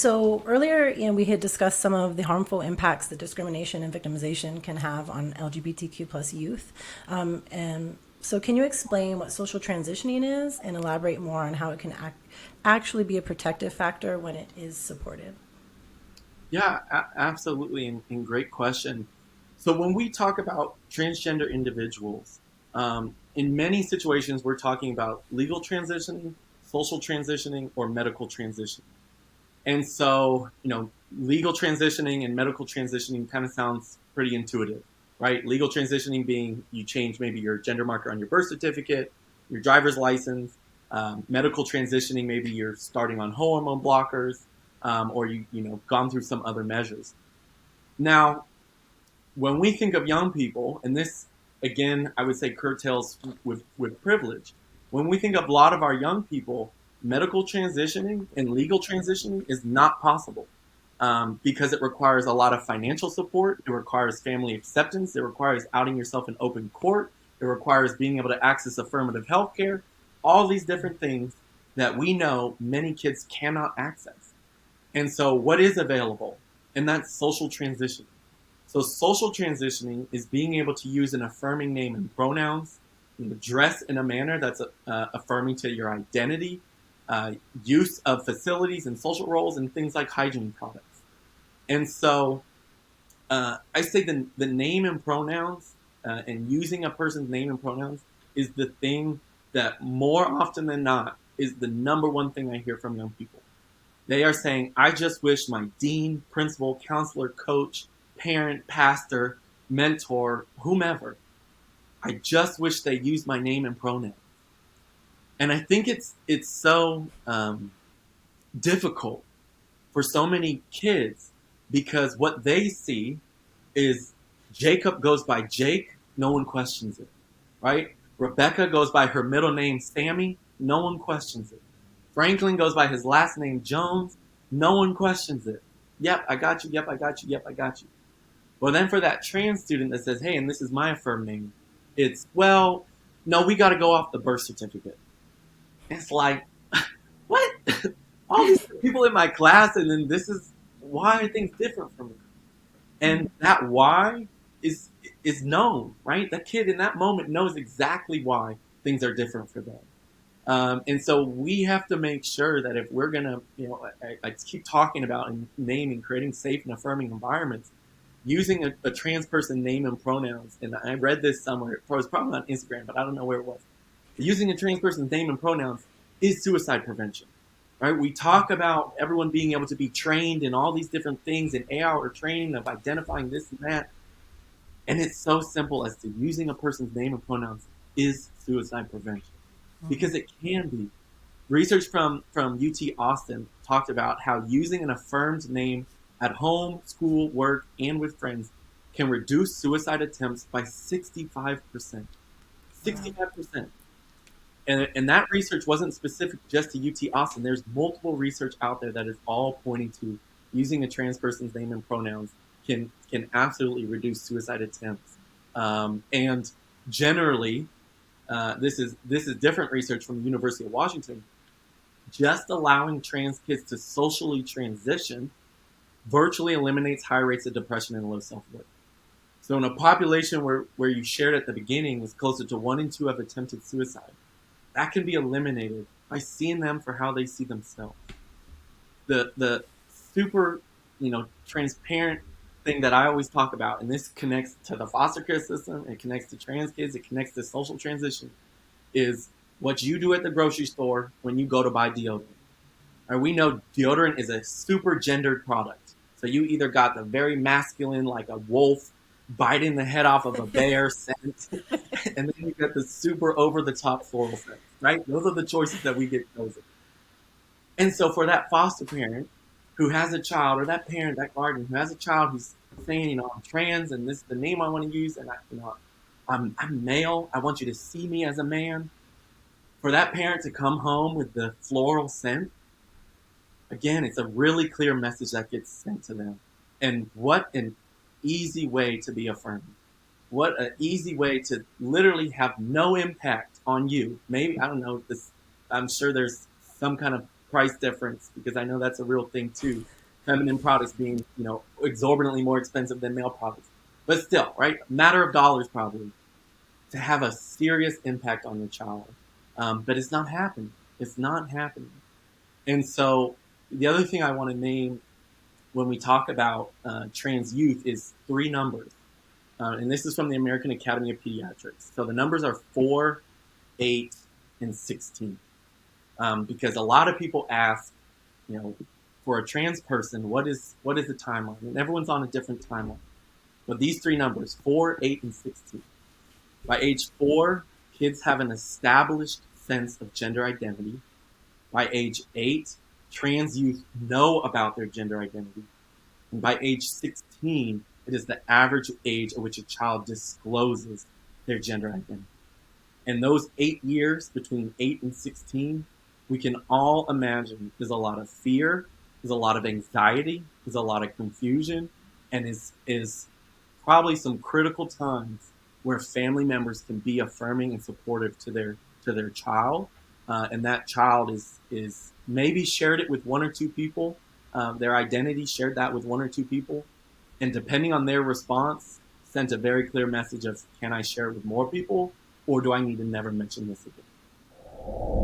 So earlier, we had discussed some of the harmful impacts that discrimination and victimization can have on LGBTQ plus youth. And so can you explain what social transitioning is and elaborate more on how it can actually be a protective factor when it is supported? Yeah, absolutely, and great question. So when we talk about transgender individuals, in many situations we're talking about legal transitioning, social transitioning, or medical transitioning. And so, legal transitioning and medical transitioning kind of sounds pretty intuitive, right? Legal transitioning being you change maybe your gender marker on your birth certificate, your driver's license. Medical transitioning, maybe you're starting on hormone blockers, or gone through some other measures. Now, when we think of young people, and this again, I would say curtails with privilege. When we think of a lot of our young people, medical transitioning and legal transitioning is not possible because it requires a lot of financial support. It requires family acceptance. It requires outing yourself in open court. It requires being able to access affirmative health care. All these different things that we know many kids cannot access. And so, what is available? And that's social transition. So social transitioning is being able to use an affirming name and pronouns, dress in a manner that's affirming to your identity, use of facilities and social roles, and things like hygiene products. And so I say the name and pronouns and using a person's name and pronouns is the thing that more often than not is the number one thing I hear from young people. They are saying, I just wish my dean, principal, counselor, coach, parent, pastor, mentor, whomever, I just wish they used my name and pronouns. And I think it's so difficult for so many kids because what they see is Jacob goes by Jake, no one questions it, right? Rebecca goes by her middle name Sammy, no one questions it. Franklin goes by his last name Jones, no one questions it. Yep, I got you. Yep, I got you. Yep, I got you. Well, then for that trans student that says, hey, and this is my affirmed name, it's, well, no, we got to go off the birth certificate. It's like, what? All these people in my class, and then this is why are things different from me? And that why is is known, right? That kid in that moment knows exactly why things are different for them. And so we have to make sure that if we're gonna, I keep talking about and naming, creating safe and affirming environments, using a trans person name and pronouns. And I read this somewhere. It was probably on Instagram, but I don't know where it was. Using a trans person's name and pronouns is suicide prevention. Right? We talk about everyone being able to be trained in all these different things in 8-hour training of identifying this and that. And it's so simple as to using a person's name and pronouns is suicide prevention because it can be. Research from UT Austin talked about how using an affirmed name at home, school, work, and with friends can reduce suicide attempts by 65%. 65%. And that research wasn't specific just to UT Austin. There's multiple research out there that is all pointing to using a trans person's name and pronouns can absolutely reduce suicide attempts. And generally, this is different research from the University of Washington. Just allowing trans kids to socially transition virtually eliminates high rates of depression and low self-worth. So in a population where you shared at the beginning was closer to 1 in 2 have attempted suicide, that can be eliminated by seeing them for how they see themselves. The super, transparent thing that I always talk about, and this connects to the foster care system, it connects to trans kids, it connects to social transition, is what you do at the grocery store when you go to buy deodorant. Right, we know deodorant is a super gendered product. So you either got the very masculine, like a wolf biting the head off of a bear scent, and then you got the super over the top floral scent, right? Those are the choices that we get chosen. And so for that foster parent who has a child, or that parent, that guardian who has a child who's saying, I'm trans and this is the name I want to use, and I'm male, I want you to see me as a man. For that parent to come home with the floral scent, again, it's a really clear message that gets sent to them. And what an easy way to be affirmed. What an easy way to literally have no impact on you. Maybe, I don't know, this. I'm sure there's some kind of price difference, because I know that's a real thing too. Feminine products being, exorbitantly more expensive than male products. But still, right? Matter of dollars probably to have a serious impact on your child. But it's not happening. It's not happening. And so the other thing I want to name when we talk about trans youth is three numbers. And this is from the American Academy of Pediatrics. So the numbers are 4, 8, and 16. Because a lot of people ask, for a trans person, what is the timeline? And everyone's on a different timeline. But these three numbers, 4, 8, and 16. By age 4, kids have an established sense of gender identity. By age 8, trans youth know about their gender identity. And by age 16, it is the average age at which a child discloses their gender identity. And those 8 years between 8 and 16, we can all imagine there's a lot of fear, there's a lot of anxiety, there's a lot of confusion, and is probably some critical times where family members can be affirming and supportive to their child, and that child is maybe shared it with one or two people, their identity shared that with one or two people, and depending on their response, sent a very clear message of, can I share it with more people, or do I need to never mention this again?